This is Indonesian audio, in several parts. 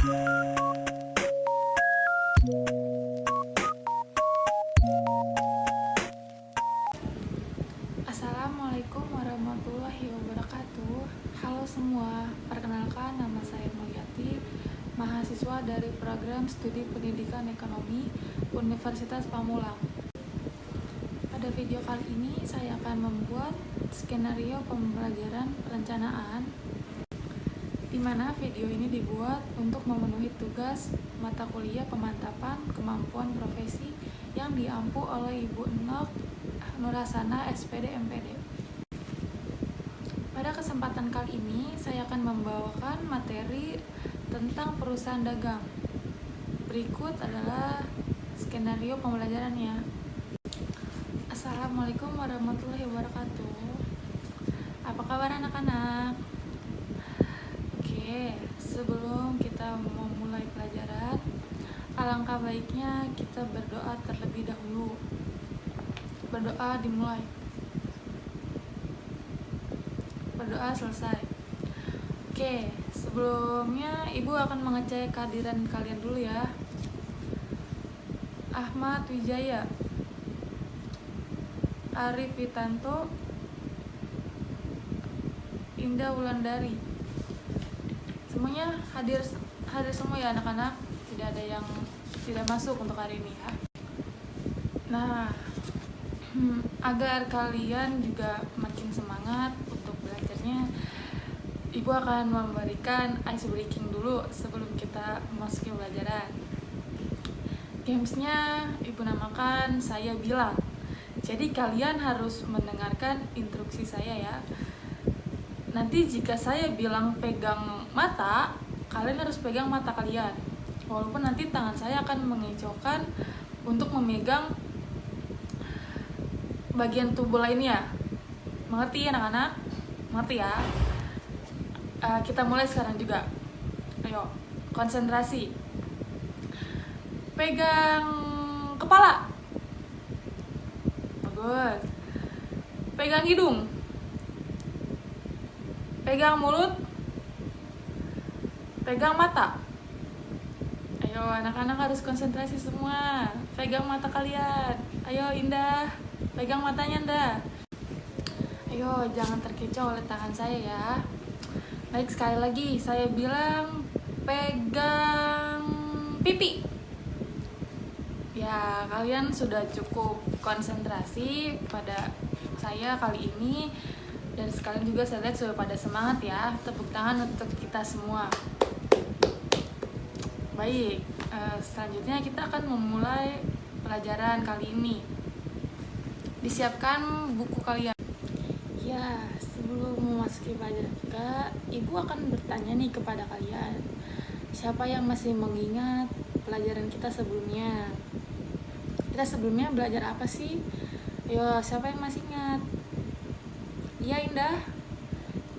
Assalamualaikum warahmatullahi wabarakatuh. Halo semua, perkenalkan nama saya Mulyati, mahasiswa dari program Studi Pendidikan Ekonomi Universitas Pamulang. Pada video kali ini saya akan membuat skenario pembelajaran perencanaan, di mana video ini dibuat untuk memenuhi tugas mata kuliah pemantapan kemampuan profesi yang diampu oleh Ibu Enok Nurhasana SPD MPD. Pada kesempatan kali ini saya akan membawakan materi tentang perusahaan dagang. Berikut adalah skenario pembelajarannya. Assalamualaikum warahmatullahi wabarakatuh. Apa kabar anak-anak? Oke, sebelum kita memulai pelajaran, alangkah baiknya kita berdoa terlebih dahulu. Berdoa dimulai. Berdoa selesai. Oke, sebelumnya Ibu akan mengecek kehadiran kalian dulu ya. Ahmad Wijaya, Arif Witanto, Indah Wulandari. Semuanya hadir semua ya anak-anak. Tidak ada yang tidak masuk untuk hari ini ya. Nah, agar kalian juga makin semangat untuk belajarnya, Ibu akan memberikan ice breaking dulu sebelum kita memasuki pelajaran. Gamesnya Ibu namakan Saya Bilang. Jadi kalian harus mendengarkan instruksi saya ya. Nanti jika saya bilang pegang mata, kalian harus pegang mata kalian. Walaupun nanti tangan saya akan mengejauhkan untuk memegang bagian tubuh lainnya. Mengerti ya anak-anak? Mengerti ya? Kita mulai sekarang juga. Ayo, konsentrasi. Pegang kepala. Bagus. Pegang hidung. Pegang mulut. Pegang mata. Ayo, anak-anak harus konsentrasi semua. Pegang mata kalian. Ayo, Indah. Pegang matanya Indah. Ayo, jangan terkecoh oleh tangan saya ya. Baik, sekali lagi saya bilang pegang pipi. Ya, kalian sudah cukup konsentrasi pada saya kali ini. Dan sekalian juga saya lihat sudah pada semangat ya. Tepuk tangan untuk kita semua. Baik, selanjutnya kita akan memulai pelajaran kali ini. Disiapkan buku kalian. Ya, sebelum memasuki pelajaran kita, Ibu akan bertanya nih kepada kalian. Siapa yang masih mengingat pelajaran kita sebelumnya? Kita sebelumnya belajar apa sih? Ayo, siapa yang masih ingat? Iya, Indah?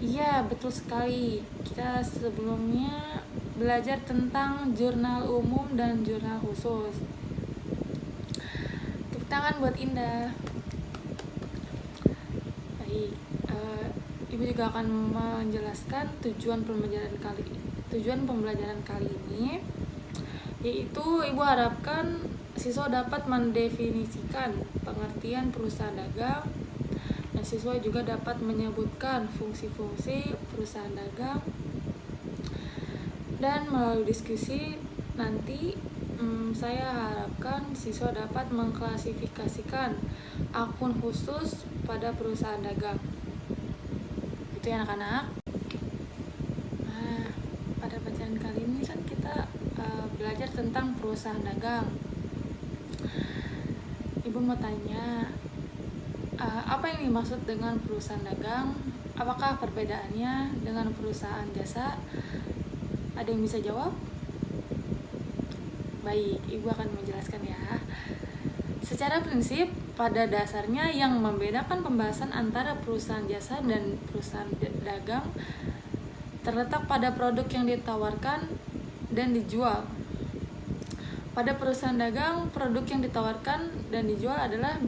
Iya, betul sekali. Kita sebelumnya belajar tentang jurnal umum dan jurnal khusus. Tepuk tangan buat Indah. Baik, Ibu juga akan menjelaskan tujuan pembelajaran kali ini, yaitu Ibu harapkan siswa dapat mendefinisikan pengertian perusahaan dagang, dan siswa juga dapat menyebutkan fungsi-fungsi perusahaan dagang. Dan melalui diskusi nanti saya harapkan siswa dapat mengklasifikasikan akun khusus pada perusahaan dagang. Itu ya anak-anak. Nah, pada pelajaran kali ini kan kita belajar tentang perusahaan dagang. Ibu mau tanya, apa yang dimaksud dengan perusahaan dagang? Apakah perbedaannya dengan perusahaan jasa? Ada yang bisa jawab? Baik, Ibu akan menjelaskan ya. Secara prinsip, pada dasarnya yang membedakan pembahasan antara perusahaan jasa dan perusahaan dagang terletak pada produk yang ditawarkan dan dijual. Pada perusahaan dagang, produk yang ditawarkan dan dijual adalah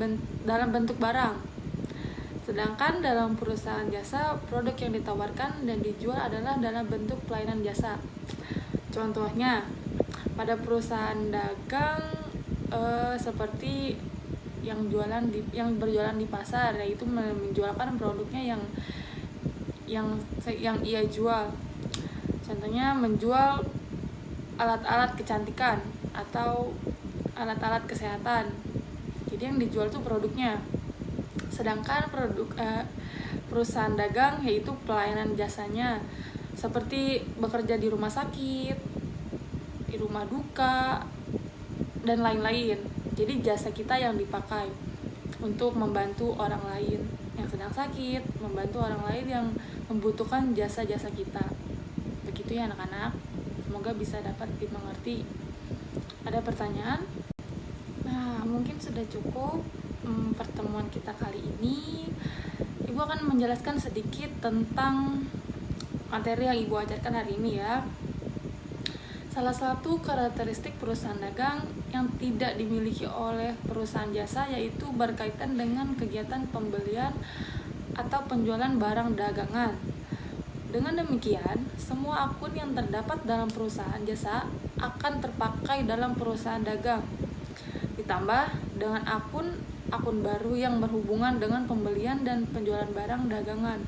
dalam bentuk barang. Sedangkan dalam perusahaan jasa, produk yang ditawarkan dan dijual adalah dalam bentuk pelayanan jasa. Contohnya, pada perusahaan dagang seperti yang berjualan di pasar, yaitu menjualkan produknya yang ia jual. Contohnya menjual alat-alat kecantikan atau alat-alat kesehatan. Jadi yang dijual tuh produknya. Sedangkan perusahaan dagang yaitu pelayanan jasanya, seperti bekerja di rumah sakit, di rumah duka, dan lain-lain. Jadi jasa kita yang dipakai untuk membantu orang lain yang sedang sakit, membantu orang lain yang membutuhkan jasa-jasa kita. Begitu ya anak-anak, semoga bisa dapat dimengerti. Ada pertanyaan? Nah, mungkin sudah cukup pertemuan kita kali ini. Ibu akan menjelaskan sedikit tentang materi yang Ibu ajarkan hari ini ya. Salah satu karakteristik perusahaan dagang yang tidak dimiliki oleh perusahaan jasa yaitu berkaitan dengan kegiatan pembelian atau penjualan barang dagangan. Dengan demikian, semua akun yang terdapat dalam perusahaan jasa akan terpakai dalam perusahaan dagang. Ditambah dengan akun baru yang berhubungan dengan pembelian dan penjualan barang dagangan.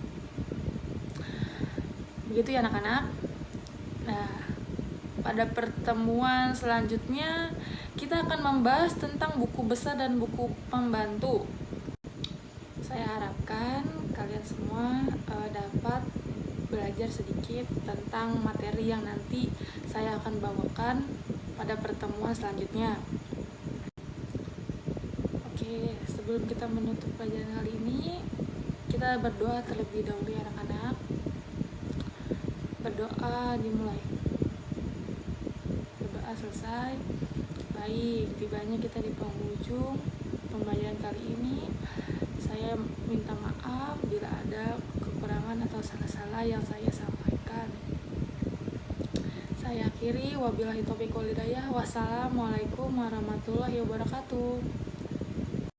Begitu ya anak-anak. Nah, pada pertemuan selanjutnya kita akan membahas tentang buku besar dan buku pembantu. Saya harapkan kalian semua dapat belajar sedikit tentang materi yang nanti saya akan bawakan pada pertemuan selanjutnya. Oke, sebelum kita menutup pelajaran kali ini, kita berdoa terlebih dahulu ya anak-anak. Berdoa dimulai. Berdoa selesai. Baik, tibanya kita di penghujung pembelajaran kali ini. Saya minta maaf bila ada kekurangan atau salah-salah yang saya sampaikan. Saya akhiri, wabillahi taufiq wal hidayah. Wassalamualaikum warahmatullahi wabarakatuh.